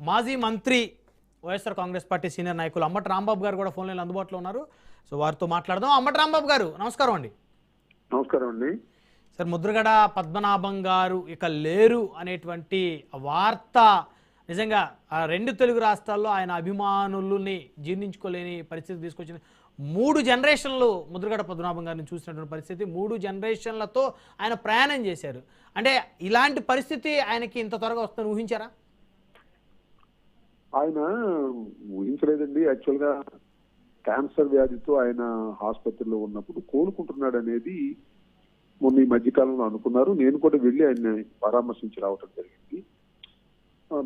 మాజీ మంత్రి YSR Congress party senior నాయకులు అంబటి రాంబాబు గారు కూడా ఫోన్ లైన్ అందుబాటులో ఉన్నారు. సో వారితో మాట్లాడదాం. అంబటి రాంబాబు గారు నమస్కారం అండి. నమస్కారం అండి. సార్, ముద్రగడ పద్మనాభం గారు ఇక లేరు అనేటువంటి వార్త నిజంగా ఆ రెండు తెలుగు రాష్ట్రాల్లో ఆయన అభిమానులని జీర్ణించుకోలేని పరిస్థితి తీసుకొచ్చింది. 3 జనరేషన్లు ముద్రగడ పద్మనాభం గారిని చూసినటువంటి పరిస్థితి, 3 జనరేషన్లతో ఆయన ప్రయాణం చేశారు. అంటే ఇలాంటి పరిస్థితి ఆయనకి ఇంత త్వరగా వస్తుందని ఊహించారా? ఆయన ఊహించలేదండి. యాక్చువల్గా క్యాన్సర్ వ్యాధితో ఆయన ఆసుపత్రిలో ఉన్నప్పుడు కోలుకుంటున్నాడు అనేది మొన్న ఈ మధ్యకాలంలో అనుకున్నారు. నేను కూడా వెళ్ళి ఆయన్ని పరామర్శించి రావటం జరిగింది.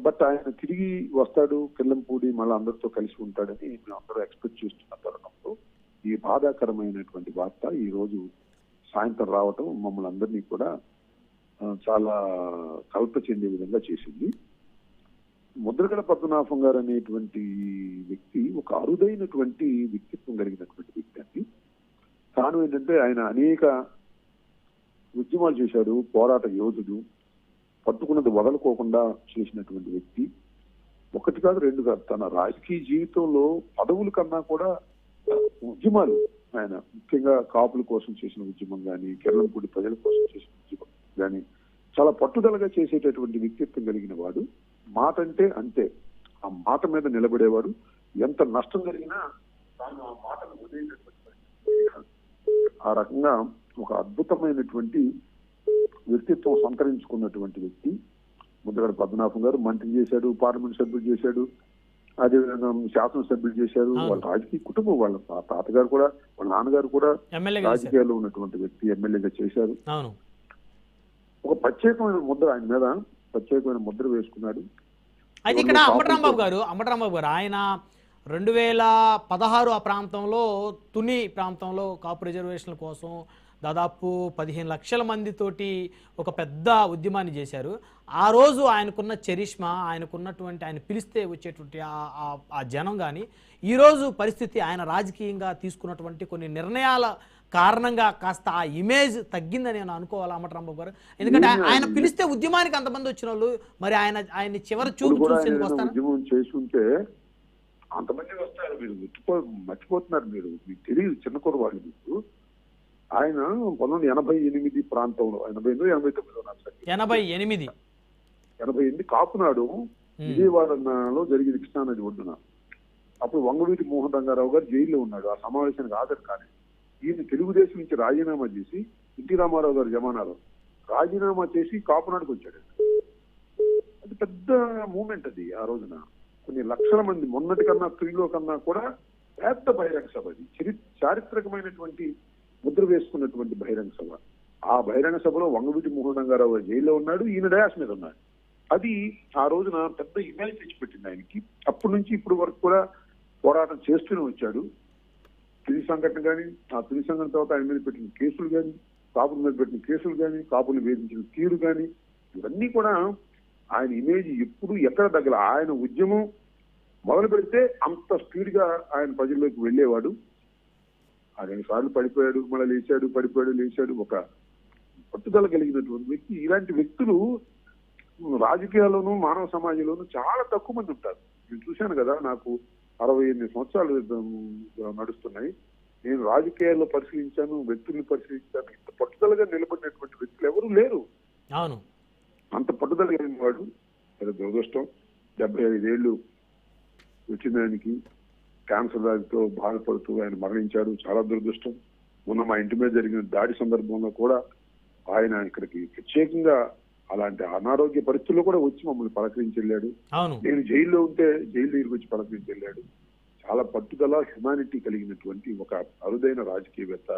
బట్ ఆయన తిరిగి వస్తాడు, కిల్లంపూడి మళ్ళీ అందరితో కలిసి ఉంటాడని మేము అందరూ ఎక్స్పెక్ట్ చేస్తున్న తరుణంలో ఈ బాధాకరమైనటువంటి వార్త ఈ రోజు సాయంత్రం రావటం మమ్మల్ని అందరినీ కూడా చాలా కల్ప చెందే విధంగా చేసింది. ముద్రగడ పద్మనాభం గారు అనేటువంటి వ్యక్తి ఒక అరుదైనటువంటి వ్యక్తిత్వం కలిగినటువంటి వ్యక్తి అండి. కారణం ఏంటంటే ఆయన అనేక ఉద్యమాలు చేశాడు, పోరాట యోధుడు, పట్టుకున్నది వదలుకోకుండా చేసినటువంటి వ్యక్తి. ఒకటి కాదు, రెండు కాదు. తన రాజకీయ జీవితంలో పదవుల కన్నా కూడా ఉద్యమాలు, ఆయన ముఖ్యంగా కాపుల కోసం చేసిన ఉద్యమం కానీ, కిర్లంపూడి ప్రజల కోసం చేసిన ఉద్యమం కానీ చాలా పట్టుదలగా చేసేటటువంటి వ్యక్తిత్వం కలిగిన వాడు. మాట అంటే అంతే, ఆ మాట మీద నిలబడేవాడు. ఎంత నష్టం జరిగినా తాను ఆ మాటను వదిలేటటువంటి ఆ రకంగా ఒక అద్భుతమైనటువంటి వ్యక్తిత్వం సంతరించుకున్నటువంటి వ్యక్తి ముద్రగడ పద్మనాభం గారు. మంత్రి చేశాడు, పార్లమెంట్ సభ్యులు చేశాడు, అదేవిధంగా శాసనసభ్యులు చేశారు. వాళ్ళ రాజకీయ కుటుంబం, వాళ్ళ తాతగారు కూడా, వాళ్ళ నాన్నగారు కూడా రాజకీయాల్లో ఉన్నటువంటి వ్యక్తి, ఎమ్మెల్యేగా చేశారు. ఒక ప్రత్యేకమైన ముద్ర ఆయన మీద, ప్రత్యేకమైన ముద్ర వేసుకున్నాడు. అయితే ఇక్కడ అంబటి రాంబాబు గారు ఆయన 2016 ఆ ప్రాంతంలో తుని ప్రాంతంలో కాపు రిజర్వేషన్ల కోసం దాదాపు 15 లక్షల మందితోటి ఒక పెద్ద ఉద్యమాన్ని చేశారు. ఆ రోజు ఆయనకున్న చరిష్మా, ఆయనకున్నటువంటి, ఆయన పిలిస్తే వచ్చేటువంటి ఆ జనం కానీ, ఈరోజు పరిస్థితి ఆయన రాజకీయంగా తీసుకున్నటువంటి కొన్ని నిర్ణయాల కారణంగా కాస్త ఆ ఇమేజ్ తగ్గిందని నేను అనుకోవాలి అంబటి రాంబాబు గారు. ఎందుకంటే ఆయన పిలిస్తే ఉద్యమానికి అంతమంది వచ్చిన వాళ్ళు, మరి ఆయన చివరి చూపు చూసి ఉద్యమం చేసుకుంటే అంతమంది వస్తారు. మీరు మర్చిపోతున్నారు, మీకు తెలియదు, చిన్న కుర్రవాళ్ళు మీకు. ఆయన 1988 ప్రాంతంలో, 88 కాపునాడు విజయవాడలో జరిగింది, కృష్ణానది ఒడ్డున. అప్పుడు వంగవీటి మోహన్ రంగారావు గారు జైల్లో ఉన్నాడు. ఆ సమావేశానికి హాజరు కానీ ఈయన తెలుగుదేశం నుంచి రాజీనామా చేసి, ఎన్టీ రామారావు గారు జమానాలో రాజీనామా చేసి కాపునాడుకు వచ్చాడు. అది పెద్ద మూమెంట్ అది. ఆ రోజున కొన్ని లక్షల మంది, మొన్నటి కన్నా స్త్రీలో కన్నా కూడా పెద్ద బహిరంగ సభ అది. చారిత్రకమైనటువంటి ముద్ర వేసుకున్నటువంటి బహిరంగ సభ. ఆ బహిరంగ సభలో వంగవీటి మోహన్ రంగారావు జైల్లో ఉన్నాడు, ఈయన డయాస్ మీద ఉన్నాడు. అది ఆ రోజున పెద్ద ఇమేజ్ తెచ్చిపెట్టింది ఆయనకి. అప్పటి నుంచి ఇప్పుడు వరకు కూడా పోరాటం చేస్తూనే వచ్చాడు. తుది సంఘటన కానీ, ఆ తుది సంఘటన తర్వాత ఆయన మీద పెట్టిన కేసులు కానీ, కాపుల మీద పెట్టిన కేసులు కానీ, కాపులు వేధించిన తీరు కానీ, ఇవన్నీ కూడా ఆయన ఇమేజ్ ఎప్పుడు ఎక్కడ తగ్గల. ఆయన ఉద్యమం మొదలు పెడితే అంత స్పీడ్ గా ఆయన ప్రజల్లోకి వెళ్ళేవాడు. ఆ 2 సార్లు పడిపోయాడు, మళ్ళీ లేచాడు, పడిపోయాడు, లేచాడు. ఒక పట్టుదల కలిగినటువంటి వ్యక్తి. ఇలాంటి వ్యక్తులు రాజకీయాల్లోనూ మానవ సమాజంలోనూ చాలా తక్కువ మంది ఉంటారు. నేను చూశాను కదా, నాకు 68 సంవత్సరాలు నడుస్తున్నాయి. నేను రాజకీయాల్లో పరిశీలించాను, వ్యక్తుల్ని పరిశీలించాను. ఇంత పట్టుదలగా నిలబడినటువంటి వ్యక్తులు ఎవరు లేరు. అవును, అంత పట్టుదల కలిగిన వాడు. దురదృష్టం, 75 ఏళ్ళు వచ్చిన ఆయనకి క్యాన్సర్ వ్యాధితో బాధపడుతూ ఆయన మరణించాడు. చాలా దురదృష్టం. మొన్న మా ఇంటి మీద జరిగిన దాడి సందర్భంలో కూడా ఆయన ఇక్కడికి ప్రత్యేకంగా అలాంటి అనారోగ్య పరిస్థితుల్లో కూడా వచ్చి మమ్మల్ని పలకరించి వెళ్ళాడు. నేను జైల్లో ఉంటే జైలు దగ్గరికి వచ్చి పలకరించి వెళ్ళాడు. చాలా పట్టుదల, హ్యుమానిటీ కలిగినటువంటి ఒక అరుదైన రాజకీయవేత్త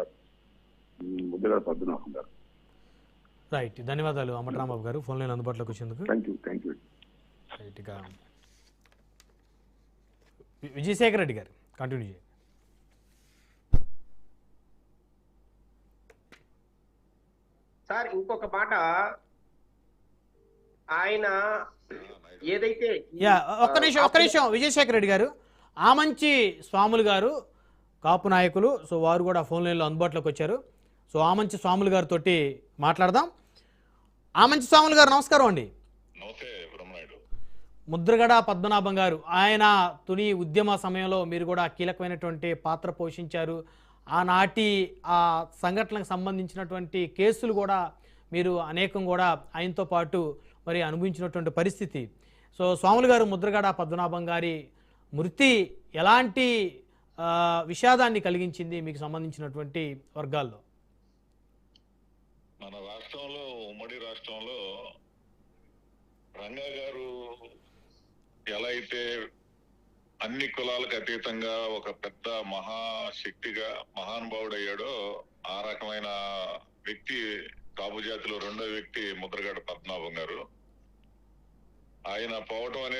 ముద్రగడ పద్మనాభం గారు. రైట్, ధన్యవాదాలు అంబటి రాంబాబు గారు ఫోన్ లైన్ అందుబాటులోకి వచ్చేందుకు. Thank you. రైట్గా విజయశేఖర్ రెడ్డి గారు కంటిన్యూ చేయండి. సార్, ఇంకొక మాట, ఆయన ఏదైతే ఒక్క నిమిషం విజయశేఖర్ రెడ్డి గారు, ఆమంచి స్వాములు గారు కాపు నాయకులు, సో వారు కూడా ఫోన్ లైన్లో అందుబాటులోకి వచ్చారు. సో ఆమంచి స్వాములు గారితో మాట్లాడదాం. ఆమంచి స్వాములు గారు నమస్కారం అండి. ముద్రగడ పద్మనాభం గారు ఆయన తుని ఉద్యమ సమయంలో మీరు కూడా కీలకమైనటువంటి పాత్ర పోషించారు. ఆనాటి ఆ సంఘటనలకు సంబంధించినటువంటి కేసులు కూడా మీరు అనేకం కూడా ఆయనతో పాటు మరి అనుభవించినటువంటి పరిస్థితి. సో స్వాములు గారు ముద్రగడ పద్మనాభం గారి మృతి ఎలాంటి విషాదాన్ని కలిగించింది మీకు సంబంధించినటువంటి వర్గాల్లో? మన రాష్ట్రంలో, ఉమ్మడి రాష్ట్రంలో రంగా గారు ఎలా అయితే అన్ని కులాలకు అతీతంగా ఒక పెద్ద మహాశక్తిగా మహానుభావుడయ్యాడో, ఆ రకమైన వ్యక్తి కాపు జాతిలో రెండో వ్యక్తి ముద్రగడ పద్మనాభం గారు. ఆయన పోవటం అనేది